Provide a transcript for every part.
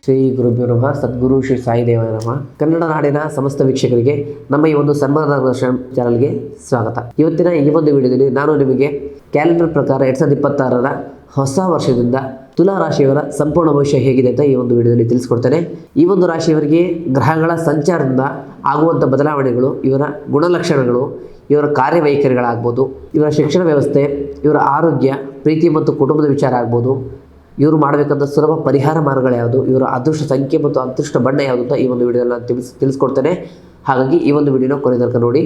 ಶ್ರೀ ಗುರುಭ್ಯೋ ನಮಃ. ಸದ್ಗುರು ಶ್ರೀ ಸಾಯಿದೇವಾಯ ನಮಃ. ಕನ್ನಡ ನಾಡಿನ ಸಮಸ್ತ ವೀಕ್ಷಕರಿಗೆ ನಮ್ಮ ಈ ಒಂದು ಸನ್ಮಾನ ಚಾನಲ್ಗೆ ಸ್ವಾಗತ. ಇವತ್ತಿನ ಈ ಒಂದು ವಿಡಿಯೋದಲ್ಲಿ ನಾನು ನಿಮಗೆ ಕ್ಯಾಲೆಂಡರ್ ಪ್ರಕಾರ 2026ರ ಹೊಸ ವರ್ಷದಿಂದ ತುಲಾ ರಾಶಿಯವರ ಸಂಪೂರ್ಣ ಭವಿಷ್ಯ ಹೇಗಿದೆ ಅಂತ ಈ ಒಂದು ವಿಡಿಯೋದಲ್ಲಿ ತಿಳಿಸ್ಕೊಡ್ತೇನೆ. ಈ ಒಂದು ರಾಶಿಯವರಿಗೆ ಗ್ರಹಗಳ ಸಂಚಾರದಿಂದ ಆಗುವಂಥ ಬದಲಾವಣೆಗಳು, ಇವರ ಗುಣಲಕ್ಷಣಗಳು, ಇವರ ಕಾರ್ಯವೈಖರಿಗಳಾಗ್ಬೋದು, ಇವರ ಶಿಕ್ಷಣ ವ್ಯವಸ್ಥೆ, ಇವರ ಆರೋಗ್ಯ, ಪ್ರೀತಿ ಮತ್ತು ಕುಟುಂಬದ ವಿಚಾರ ಆಗ್ಬೋದು, ಇವರು ಮಾಡಬೇಕಂತ ಸುಲಭ ಪರಿಹಾರ ಮಾರ್ಗಗಳು ಯಾವುದು, ಇವರ ಅದೃಷ್ಟ ಸಂಖ್ಯೆ ಮತ್ತು ಅದೃಷ್ಟ ಬಣ್ಣ ಯಾವುದು ಅಂತ ಈ ಒಂದು ವಿಡಿಯೋದಲ್ಲಿ ನಾನು ತಿಳಿಸ್ಕೊಡ್ತೇನೆ. ಹಾಗಾಗಿ ಈ ಒಂದು ವಿಡಿಯೋನ ಕೊನೆ ತನಕ ನೋಡಿ.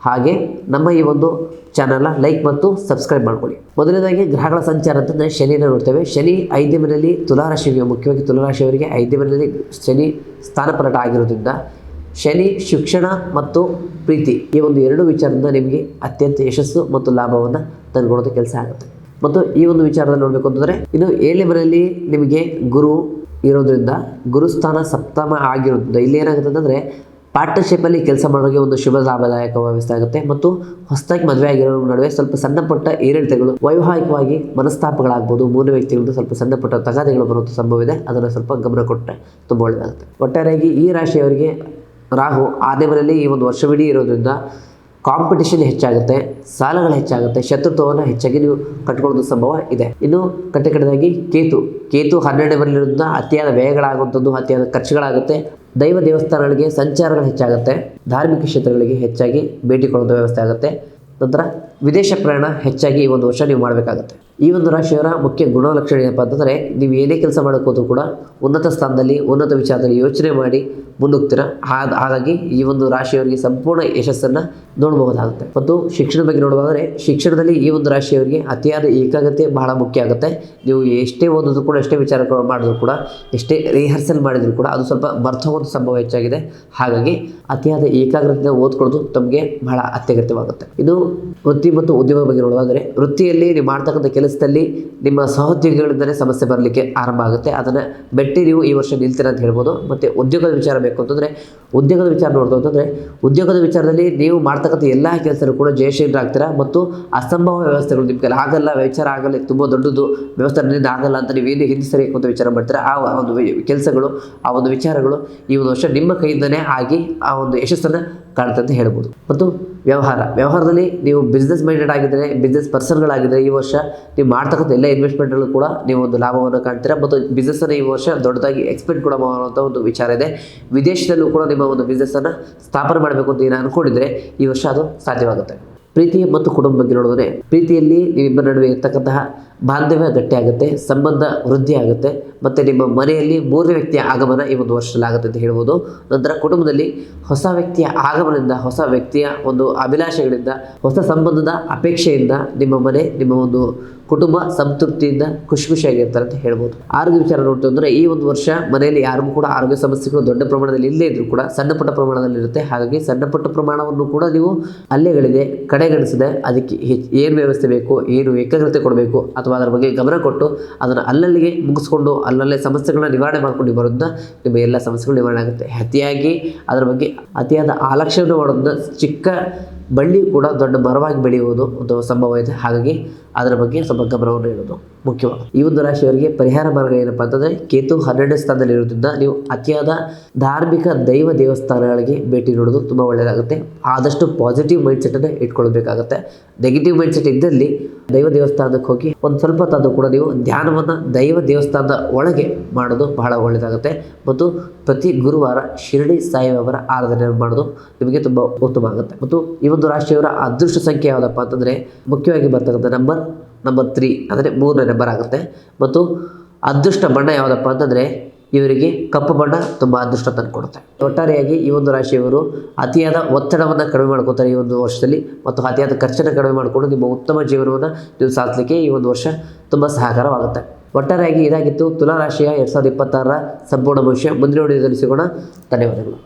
ಹಾಗೆ ನಮ್ಮ ಈ ಒಂದು ಚಾನಲ್ನ ಲೈಕ್ ಮತ್ತು ಸಬ್ಸ್ಕ್ರೈಬ್ ಮಾಡ್ಕೊಳ್ಳಿ. ಮೊದಲನೇದಾಗಿ ಗ್ರಹಗಳ ಸಂಚಾರ ಅಂತಂದರೆ ಶನಿಯನ್ನು ನೋಡ್ತೇವೆ. ಶನಿ 5ನೇ ಮನೆಯಲ್ಲಿ ತುಲಾರಾಶಿಗೆ, ಮುಖ್ಯವಾಗಿ ತುಲಾರಾಶಿಯವರಿಗೆ 5ನೇ ಮನೆಯಲ್ಲಿ ಶನಿ ಸ್ಥಾನಪಲಟ ಆಗಿರೋದ್ರಿಂದ ಶನಿ ಶಿಕ್ಷಣ ಮತ್ತು ಪ್ರೀತಿ ಈ ಒಂದು ಎರಡು ವಿಚಾರದಿಂದ ನಿಮಗೆ ಅತ್ಯಂತ ಯಶಸ್ಸು ಮತ್ತು ಲಾಭವನ್ನು ತಂದುಕೊಡೋದು ಕೆಲಸ ಆಗುತ್ತೆ. ಮತ್ತು ಈ ಒಂದು ವಿಚಾರದಲ್ಲಿ ನೋಡಬೇಕು ಅಂತಂದರೆ, ಇನ್ನು 7ನೇ ಮನೆಯಲ್ಲಿ ನಿಮಗೆ ಗುರು ಇರೋದ್ರಿಂದ, ಗುರುಸ್ಥಾನ ಸಪ್ತಮ ಆಗಿರೋದ್ರಿಂದ ಇಲ್ಲಿ ಏನಾಗುತ್ತೆ ಅಂತಂದರೆ ಪಾರ್ಟ್ನರ್ಶಿಪ್ಪಲ್ಲಿ ಕೆಲಸ ಮಾಡೋರಿಗೆ ಒಂದು ಶುಭ ಲಾಭದಾಯಕ ವ್ಯವಸ್ಥೆ ಆಗುತ್ತೆ. ಮತ್ತು ಹೊಸದಾಗಿ ಮದುವೆ ಆಗಿರೋ ನಡುವೆ ಸ್ವಲ್ಪ ಸಣ್ಣ ಪುಟ್ಟ ಏರಿಳಿತಗಳು, ವೈವಾಹಿಕವಾಗಿ ಮನಸ್ತಾಪಗಳಾಗ್ಬೋದು, ಮೂರನೇ ವ್ಯಕ್ತಿಗಳಿಂದ ಸ್ವಲ್ಪ ಸಣ್ಣ ಪುಟ್ಟ ತಗಾದೆಗಳು ಬರುವಂಥ ಸಂಭವ ಇದೆ. ಅದನ್ನು ಸ್ವಲ್ಪ ಗಮನ ಕೊಟ್ಟರೆ ತುಂಬ ಒಳ್ಳೆಯದಾಗುತ್ತೆ. ಒಟ್ಟಾರೆಯಾಗಿ ಈ ರಾಶಿಯವರಿಗೆ ರಾಹು 6ನೇ ಮನೆಯಲ್ಲಿ ಈ ಒಂದು ವರ್ಷವಿಡೀ ಇರೋದ್ರಿಂದ ಕಾಂಪಿಟೇಷನ್ ಹೆಚ್ಚಾಗುತ್ತೆ, ಸಾಲಗಳು ಹೆಚ್ಚಾಗುತ್ತೆ, ಶತ್ರುತ್ವವನ್ನು ಹೆಚ್ಚಾಗಿ ನೀವು ಕಟ್ಕೊಳ್ಳೋದು ಸಂಭವ ಇದೆ. ಇನ್ನು ಕಟ್ಟಕಡೆದಾಗಿ ಕೇತು 12ನೇ ಮನೆಯಲ್ಲಿರೋದ್ರಿಂದ ಅತಿಯಾದ ವ್ಯಯಗಳಾಗುವಂಥದ್ದು, ಅತಿಯಾದ ಖರ್ಚುಗಳಾಗುತ್ತೆ, ದೈವ ದೇವಸ್ಥಾನಗಳಿಗೆ ಸಂಚಾರಗಳು ಹೆಚ್ಚಾಗುತ್ತೆ, ಧಾರ್ಮಿಕ ಕ್ಷೇತ್ರಗಳಿಗೆ ಹೆಚ್ಚಾಗಿ ಭೇಟಿ ಕೊಡೋದು ವ್ಯವಸ್ಥೆ ಆಗುತ್ತೆ. ನಂತರ ವಿದೇಶ ಪ್ರಯಾಣ ಹೆಚ್ಚಾಗಿ ಈ ಒಂದು ವರ್ಷ ನೀವು ಮಾಡಬೇಕಾಗುತ್ತೆ. ಈ ಒಂದು ರಾಶಿಯವರ ಮುಖ್ಯ ಗುಣಲಕ್ಷಣ ಏನಪ್ಪ ಅಂತಂದರೆ, ನೀವು ಏನೇ ಕೆಲಸ ಮಾಡೋಕ್ಕೋದ್ರೂ ಕೂಡ ಉನ್ನತ ಸ್ಥಾನದಲ್ಲಿ, ಉನ್ನತ ವಿಚಾರದಲ್ಲಿ ಯೋಚನೆ ಮಾಡಿ ಮುನ್ನುಗ್ತೀರ. ಹಾಗಾಗಿ ಈ ಒಂದು ರಾಶಿಯವರಿಗೆ ಸಂಪೂರ್ಣ ಯಶಸ್ಸನ್ನು ನೋಡಬಹುದಾಗುತ್ತೆ. ಮತ್ತು ಶಿಕ್ಷಣದ ಬಗ್ಗೆ ನೋಡೋದಾದರೆ, ಶಿಕ್ಷಣದಲ್ಲಿ ಈ ಒಂದು ರಾಶಿಯವರಿಗೆ ಅತಿಯಾದ ಏಕಾಗ್ರತೆ ಬಹಳ ಮುಖ್ಯ ಆಗುತ್ತೆ. ನೀವು ಎಷ್ಟೇ ಓದಿದ್ರು ಕೂಡ, ಎಷ್ಟೇ ವಿಚಾರ ಮಾಡಿದ್ರು ಕೂಡ, ಎಷ್ಟೇ ರಿಹರ್ಸಲ್ ಮಾಡಿದ್ರು ಕೂಡ ಅದು ಸ್ವಲ್ಪ ಮರ್ತು ಹೋಗುವಂಥ ಸಂಭವ ಹೆಚ್ಚಾಗಿದೆ. ಹಾಗಾಗಿ ಅತಿಯಾದ ಏಕಾಗ್ರತೆಯಿಂದ ಓದ್ಕೊಳ್ಳೋದು ತಮಗೆ ಬಹಳ ಅತ್ಯಗತ್ಯವಾಗುತ್ತೆ. ಇದು ವೃತ್ತಿ ಮತ್ತು ಉದ್ಯೋಗದ ಬಗ್ಗೆ ನೋಡೋದಾದರೆ, ವೃತ್ತಿಯಲ್ಲಿ ನೀವು ಮಾಡ್ತಕ್ಕಂಥ ಕೆಲಸದಲ್ಲಿ ನಿಮ್ಮ ಸಹೋದ್ಯೋಗಿಗಳಿಂದಲೇ ಸಮಸ್ಯೆ ಬರಲಿಕ್ಕೆ ಆರಂಭ ಆಗುತ್ತೆ. ಅದನ್ನು ಬೆಟ್ಟಿ ನೀವು ಈ ವರ್ಷ ನಿಲ್ತೀರ ಅಂತ ಹೇಳ್ಬೋದು. ಮತ್ತು ಉದ್ಯೋಗದ ವಿಚಾರ ಬೇಕು ಅಂತಂದರೆ, ಉದ್ಯೋಗದ ವಿಚಾರ ನೋಡ್ದು ಅಂತಂದರೆ, ಉದ್ಯೋಗದ ವಿಚಾರದಲ್ಲಿ ನೀವು ಮಾಡ್ತಕ್ಕಂಥ ಎಲ್ಲ ಕೆಲಸಗಳು ಕೂಡ ಜಯಶೀಲರಾಗ್ತೀರ. ಮತ್ತು ಅಸಂಭವ ವ್ಯವಸ್ಥೆಗಳು ನಿಮಗೆ ಆಗಲ್ಲ, ವಿಚಾರ ಆಗಲ್ಲ, ತುಂಬ ದೊಡ್ಡದು ವ್ಯವಸ್ಥೆ ನನ್ನಿಂದ ಆಗಲ್ಲ ಅಂತ ನೀವೇನು ಹಿಂದೆ ಸರಿಯಕ್ಕೆ ಅಂತ ವಿಚಾರ ಮಾಡ್ತೀರಾ, ಆ ಒಂದು ಕೆಲಸಗಳು, ಆ ಒಂದು ವಿಚಾರಗಳು ಈ ಒಂದು ವರ್ಷ ನಿಮ್ಮ ಕೈಯಿಂದನೇ ಆಗಿ ಆ ಒಂದು ಯಶಸ್ಸನ್ನು ಕಾಣುತ್ತೆ ಅಂತ ಹೇಳ್ಬೋದು. ಮತ್ತು ವ್ಯವಹಾರದಲ್ಲಿ ನೀವು ಬಿಸ್ನೆಸ್ ಮೈಂಡೆಡ್ ಆಗಿದ್ದರೆ, ಬಿಸ್ನೆಸ್ ಪರ್ಸನ್ಗಳಾಗಿದ್ದರೆ ಈ ವರ್ಷ ನೀವು ಮಾಡ್ತಕ್ಕಂಥ ಎಲ್ಲ ಇನ್ವೆಸ್ಟ್ಮೆಂಟ್ಗಳು ಕೂಡ ನೀವು ಒಂದು ಲಾಭವನ್ನು ಕಾಣ್ತೀರಾ. ಮತ್ತು ಬಿಸ್ನೆಸ್ಸನ್ನು ಈ ವರ್ಷ ದೊಡ್ಡದಾಗಿ ಎಕ್ಸ್ಪೆಂಡ್ ಕೂಡ ಮಾಡುವಂಥ ಒಂದು ವಿಚಾರ ಇದೆ. ವಿದೇಶದಲ್ಲೂ ಕೂಡ ನಿಮ್ಮ ಒಂದು ಬಿಸ್ನೆಸ್ಸನ್ನು ಸ್ಥಾಪನೆ ಮಾಡಬೇಕು ಅಂತ ಏನು ಅಂದ್ಕೊಂಡಿದ್ರೆ ಈ ವರ್ಷ ಅದು ಸಾಧ್ಯವಾಗುತ್ತೆ. ಪ್ರೀತಿ ಮತ್ತು ಕುಟುಂಬ ಬಗ್ಗೆ ನೋಡಿದ್ರೆ, ಪ್ರೀತಿಯಲ್ಲಿ ನಿಮ್ಮಿಬ್ಬರ ನಡುವೆ ಇರ್ತಕ್ಕಂತಹ ಬಾಂಧವ್ಯ ಗಟ್ಟಿಯಾಗುತ್ತೆ, ಸಂಬಂಧ ವೃದ್ಧಿ ಆಗುತ್ತೆ. ಮತ್ತು ನಿಮ್ಮ ಮನೆಯಲ್ಲಿ ಮೂರನೇ ವ್ಯಕ್ತಿಯ ಆಗಮನ ಈ ಒಂದು ವರ್ಷದಲ್ಲಿ ಆಗುತ್ತೆ ಅಂತ ಹೇಳ್ಬೋದು. ನಂತರ ಕುಟುಂಬದಲ್ಲಿ ಹೊಸ ವ್ಯಕ್ತಿಯ ಆಗಮನದಿಂದ, ಹೊಸ ವ್ಯಕ್ತಿಯ ಒಂದು ಅಭಿಲಾಷೆಗಳಿಂದ, ಹೊಸ ಸಂಬಂಧದ ಅಪೇಕ್ಷೆಯಿಂದ ನಿಮ್ಮ ಮನೆ, ನಿಮ್ಮ ಒಂದು ಕುಟುಂಬ ಸಂತೃಪ್ತಿಯಿಂದ ಖುಷಿಯಾಗಿರ್ತಾರೆ ಅಂತ ಹೇಳ್ಬೋದು. ಆರೋಗ್ಯ ವಿಚಾರ ನೋಡ್ತೀವಿ ಅಂದರೆ, ಈ ಒಂದು ವರ್ಷ ಮನೆಯಲ್ಲಿ ಯಾರಿಗೂ ಕೂಡ ಆರೋಗ್ಯ ಸಮಸ್ಯೆಗಳು ದೊಡ್ಡ ಪ್ರಮಾಣದಲ್ಲಿ ಇಲ್ಲೇ ಇದ್ರೂ ಕೂಡ ಸಣ್ಣ ಪುಟ್ಟ ಪ್ರಮಾಣದಲ್ಲಿ ಇರುತ್ತೆ. ಹಾಗಾಗಿ ಸಣ್ಣ ಪುಟ್ಟ ಪ್ರಮಾಣವನ್ನು ಕೂಡ ನೀವು ಅಲ್ಲೇಗಳಿದೆ ಕಡೆಗಣಿಸದೆ ಅದಕ್ಕೆ ಏನು ವ್ಯವಸ್ಥೆ ಬೇಕು, ಏನು ಏಕಾಗ್ರತೆ ಕೊಡಬೇಕು ಅಥವಾ ಅದರ ಬಗ್ಗೆ ಗಮನ ಕೊಟ್ಟು ಅದನ್ನು ಅಲ್ಲಲ್ಲಿಗೆ ಮುಗಿಸ್ಕೊಂಡು ಅಲ್ಲಲ್ಲೇ ಸಮಸ್ಯೆಗಳನ್ನ ನಿವಾರಣೆ ಮಾಡ್ಕೊಂಡು ಬರೋದ್ರಿಂದ ನಿಮ್ಮ ಎಲ್ಲ ಸಮಸ್ಯೆಗಳು ನಿವಾರಣೆ ಆಗುತ್ತೆ. ಅತಿಯಾಗಿ ಅದರ ಬಗ್ಗೆ ಅತಿಯಾದ ಆಲಕ್ಷ್ಯವನ್ನು ಮಾಡೋದ್ರಿಂದ ಚಿಕ್ಕ ಬಳ್ಳಿ ಕೂಡ ದೊಡ್ಡ ಮರವಾಗಿ ಬೆಳೆಯುವುದು ಒಂದು ಸಂಭವ ಇದೆ. ಹಾಗಾಗಿ ಅದರ ಬಗ್ಗೆ ಸ್ವಲ್ಪ ಗಮನವನ್ನು ಇಡೋದು ಮುಖ್ಯವಾಗಿ. ಈ ಒಂದು ರಾಶಿಯವರಿಗೆ ಪರಿಹಾರ ಮಾರ್ಗ ಏನಪ್ಪ ಅಂತಂದರೆ, ಕೇತು 12ನೇ ಸ್ಥಾನದಲ್ಲಿ ಇರೋದ್ರಿಂದ ನೀವು ಅತಿಯಾದ ಧಾರ್ಮಿಕ ದೈವ ದೇವಸ್ಥಾನಗಳಿಗೆ ಭೇಟಿ ನೀಡೋದು ತುಂಬ ಒಳ್ಳೆಯದಾಗುತ್ತೆ. ಆದಷ್ಟು ಪಾಸಿಟಿವ್ ಮೈಂಡ್ಸೆಟ್ಟನ್ನು ಇಟ್ಕೊಳ್ಬೇಕಾಗತ್ತೆ. ನೆಗೆಟಿವ್ ಮೈಂಡ್ಸೆಟ್ ಇದ್ದಲ್ಲಿ ದೈವ ದೇವಸ್ಥಾನಕ್ಕೆ ಹೋಗಿ ಒಂದು ಸ್ವಲ್ಪ ಹೊತ್ತಾದರೂ ಕೂಡ ನೀವು ಧ್ಯಾನವನ್ನು ದೈವ ದೇವಸ್ಥಾನದ ಒಳಗೆ ಮಾಡೋದು ಬಹಳ ಒಳ್ಳೆಯದಾಗುತ್ತೆ. ಮತ್ತು ಪ್ರತಿ ಗುರುವಾರ ಶಿರಡಿ ಸಾಯಿಬಾಬಾರ ಆರಾಧನೆ ಮಾಡೋದು ನಿಮಗೆ ತುಂಬ ಉತ್ತಮ ಆಗುತ್ತೆ. ಮತ್ತು ಈ ಒಂದು ರಾಶಿಯವರ ಅದೃಷ್ಟ ಸಂಖ್ಯೆ ಯಾವುದಪ್ಪ ಅಂತಂದರೆ, ಮುಖ್ಯವಾಗಿ ಬರ್ತಕ್ಕಂಥ ನಂಬರ್ 3 ಅಂದರೆ 3ನೇ ನಂಬರ್ ಆಗುತ್ತೆ. ಮತ್ತು ಅದೃಷ್ಟ ಬಣ್ಣ ಯಾವುದಪ್ಪ ಅಂತಂದರೆ, ಇವರಿಗೆ ಕಪ್ಪು ಬಣ್ಣ ತುಂಬ ಅದೃಷ್ಟ ತಂದು ಕೊಡುತ್ತೆ. ಒಟ್ಟಾರೆಯಾಗಿ ಈ ಒಂದು ರಾಶಿಯವರು ಅತಿಯಾದ ಒತ್ತಡವನ್ನು ಕಡಿಮೆ ಮಾಡ್ಕೋತಾರೆ ಈ ಒಂದು ವರ್ಷದಲ್ಲಿ. ಮತ್ತು ಅತಿಯಾದ ಖರ್ಚನ್ನು ಕಡಿಮೆ ಮಾಡಿಕೊಂಡು ನಿಮ್ಮ ಉತ್ತಮ ಜೀವನವನ್ನು ನೀವು ಸಾಧಿಸಲಿಕ್ಕೆ ಈ ಒಂದು ವರ್ಷ ತುಂಬ ಸಹಕಾರವಾಗುತ್ತೆ. ಒಟ್ಟಾರೆಯಾಗಿ ಇದಾಗಿತ್ತು ತುಲಾ ರಾಶಿಯ 2026ರ ಸಂಪೂರ್ಣ ಭವಿಷ್ಯ. ಮುಂದಿನ ವಿಡಿಯೋದಲ್ಲಿ ಸಿಗೋಣ. ಧನ್ಯವಾದಗಳು.